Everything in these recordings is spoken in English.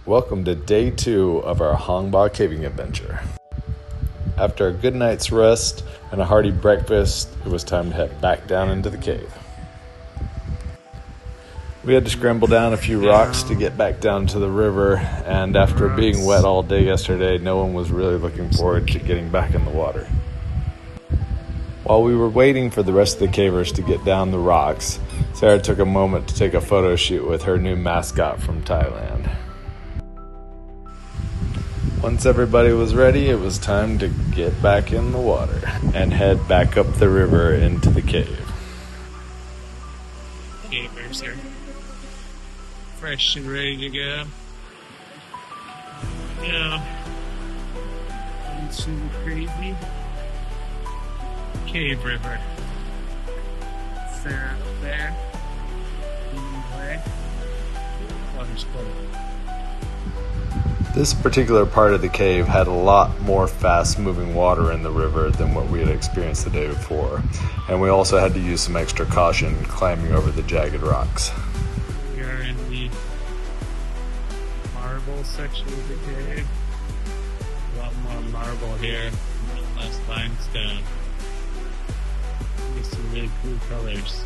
Welcome to day 2 of our Hongba caving adventure. After a good night's rest and a hearty breakfast, it was time to head back down into the cave. We had to scramble down a few rocks to get back down to the river, and after being wet all day yesterday, no one was really looking forward to getting back in the water. While we were waiting for the rest of the cavers to get down the rocks, Sarah took a moment to take a photo shoot with her new mascot from Thailand. Once everybody was ready, it was time to get back in the water and head back up the river into the cave. Cavers are fresh and ready to go. Into the crazy cave river. Sarah up there. Anyway, water's cold. This particular part of the cave had a lot more fast-moving water in the river than what we had experienced the day before, and we also had to use some extra caution climbing over the jagged rocks. We are in the marble section of the cave. A lot more marble here, a lot less limestone. These some really cool colors.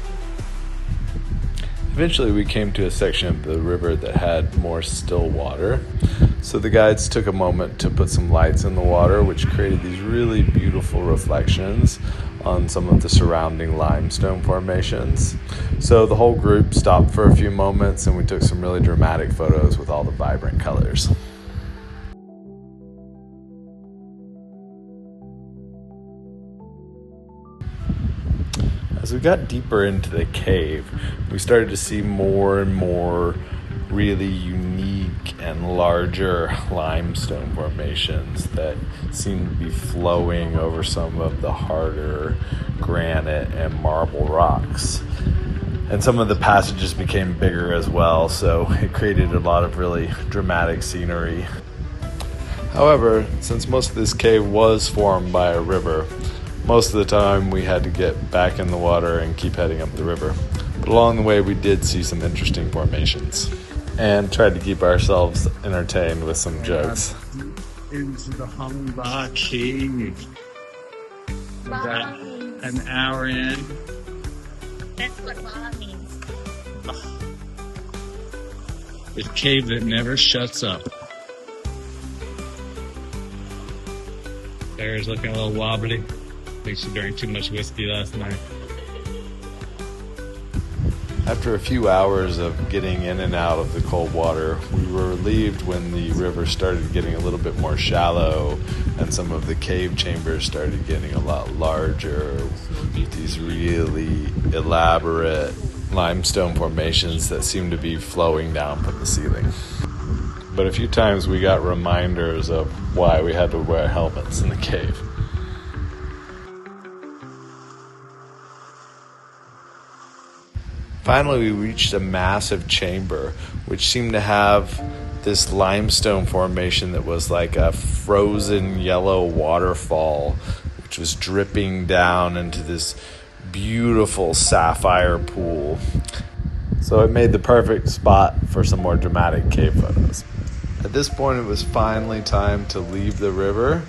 Eventually we came to a section of the river that had more still water, so the guides took a moment to put some lights in the water, which created these really beautiful reflections on some of the surrounding limestone formations. So the whole group stopped for a few moments and we took some really dramatic photos with all the vibrant colors. As we got deeper into the cave, we started to see more and more really unique and larger limestone formations that seemed to be flowing over some of the harder granite and marble rocks. And some of the passages became bigger as well, so it created a lot of really dramatic scenery. However, since most of this cave was formed by a river, most of the time we had to get back in the water and keep heading up the river. But along the way we did see some interesting formations and tried to keep ourselves entertained with some jokes. Into the Hongba cave. About an hour in. That's what Ba means. The cave that never shuts up. Sarah's looking a little wobbly. I think she drank too much whiskey last night. After a few hours of getting in and out of the cold water, we were relieved when the river started getting a little bit more shallow and some of the cave chambers started getting a lot larger with these really elaborate limestone formations that seemed to be flowing down from the ceiling. But a few times we got reminders of why we had to wear helmets in the cave. Finally, we reached a massive chamber, which seemed to have this limestone formation that was like a frozen yellow waterfall, which was dripping down into this beautiful sapphire pool. So it made the perfect spot for some more dramatic cave photos. At this point, it was finally time to leave the river,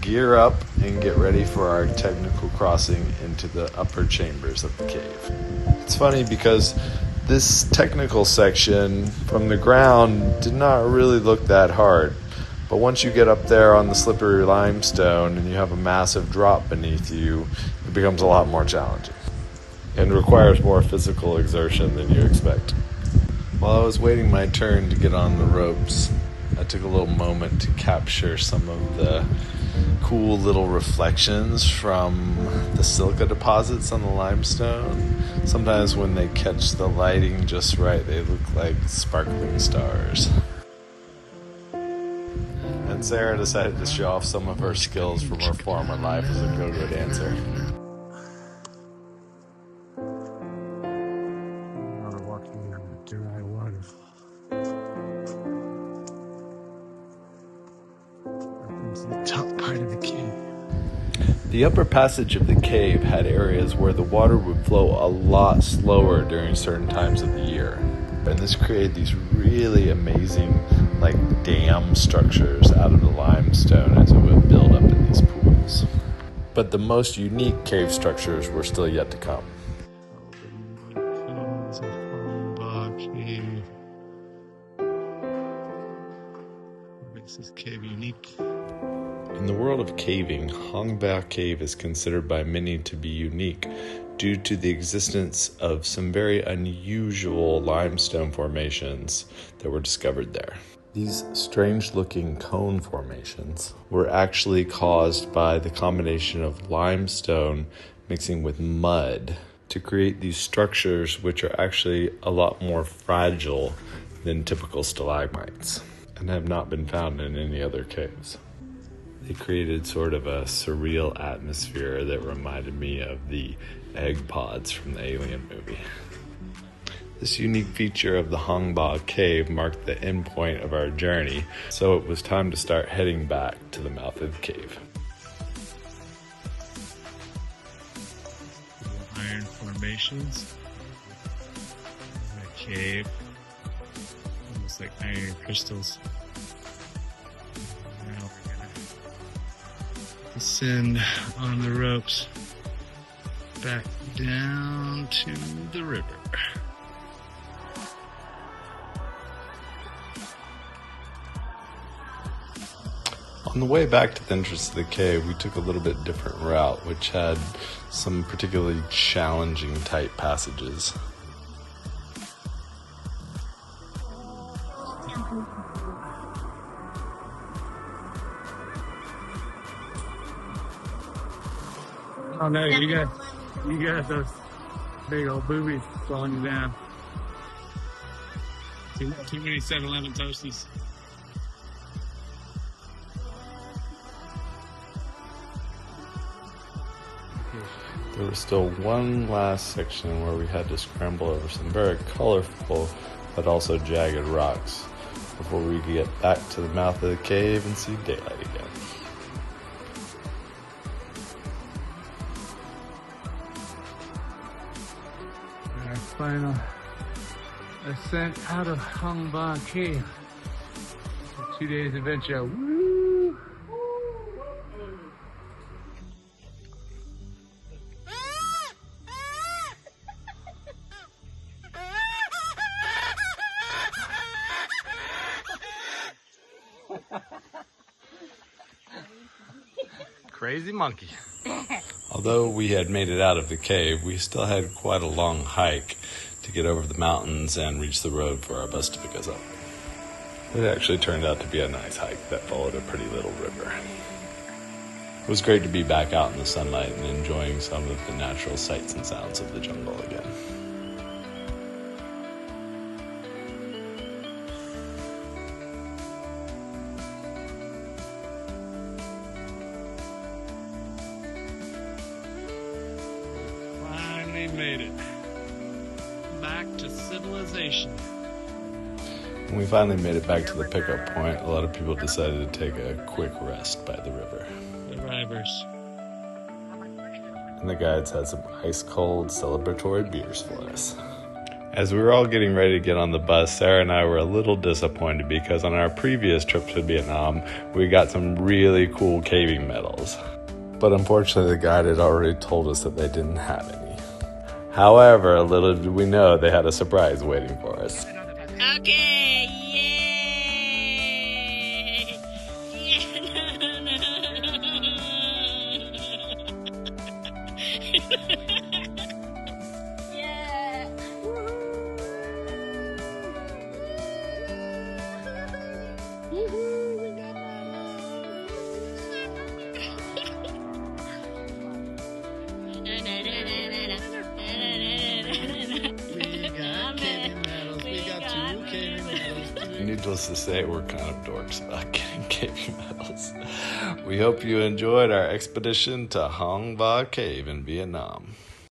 gear up, and get ready for our technical crossing into the upper chambers of the cave. It's funny because this technical section from the ground did not really look that hard, but once you get up there on the slippery limestone and you have a massive drop beneath you, it becomes a lot more challenging and requires more physical exertion than you expect. While I was waiting my turn to get on the ropes, I took a little moment to capture some of the cool little reflections from the silica deposits on the limestone. Sometimes when they catch the lighting just right, they look like sparkling stars. And Sarah decided to show off some of her skills from her former life as a go-go dancer. Walking on the dry water. The top part of the cave. The upper passage of the cave had areas where the water would flow a lot slower during certain times of the year. And this created these really amazing like dam structures out of the limestone as it would build up in these pools. But the most unique cave structures were still yet to come. Cave. What makes this cave unique? In the world of caving, Hang Ba Cave is considered by many to be unique due to the existence of some very unusual limestone formations that were discovered there. These strange-looking cone formations were actually caused by the combination of limestone mixing with mud to create these structures which are actually a lot more fragile than typical stalagmites and have not been found in any other caves. They created sort of a surreal atmosphere that reminded me of the egg pods from the Alien movie. This unique feature of the Hang Ba Cave marked the end point of our journey, so it was time to start heading back to the mouth of the cave. Iron formations. A cave. Almost like iron crystals. Now we're gonna descend on the ropes back down to the river. On the way back to the entrance to the cave, we took a little bit different route, which had some particularly challenging tight passages. Oh no, you got those big old boobies slowing you down. Too many 7-Eleven Toasties. There was still one last section where we had to scramble over some very colorful but also jagged rocks before we could get back to the mouth of the cave and see daylight again. Our final ascent out of Hang Ba Cave. 2 days adventure. Woo! Crazy monkey. Although we had made it out of the cave, we still had quite a long hike to get over the mountains and reach the road for our bus to pick us up. It actually turned out to be a nice hike that followed a pretty little river. It was great to be back out in the sunlight and enjoying some of the natural sights and sounds of the jungle again. Finally made it. Back to civilization. When we finally made it back to the pickup point, a lot of people decided to take a quick rest by the river. The drivers. And the guides had some ice-cold celebratory beers for us. As we were all getting ready to get on the bus, Sarah and I were a little disappointed because on our previous trip to Vietnam, we got some really cool caving medals. But unfortunately, the guide had already told us that they didn't have any. However, little did we know they had a surprise waiting for us. Okay, yay! Yeah! Woohoo! We got Needless to say, we're kind of dorks about getting caving medals. We hope you enjoyed our expedition to Hang Ba Cave in Vietnam.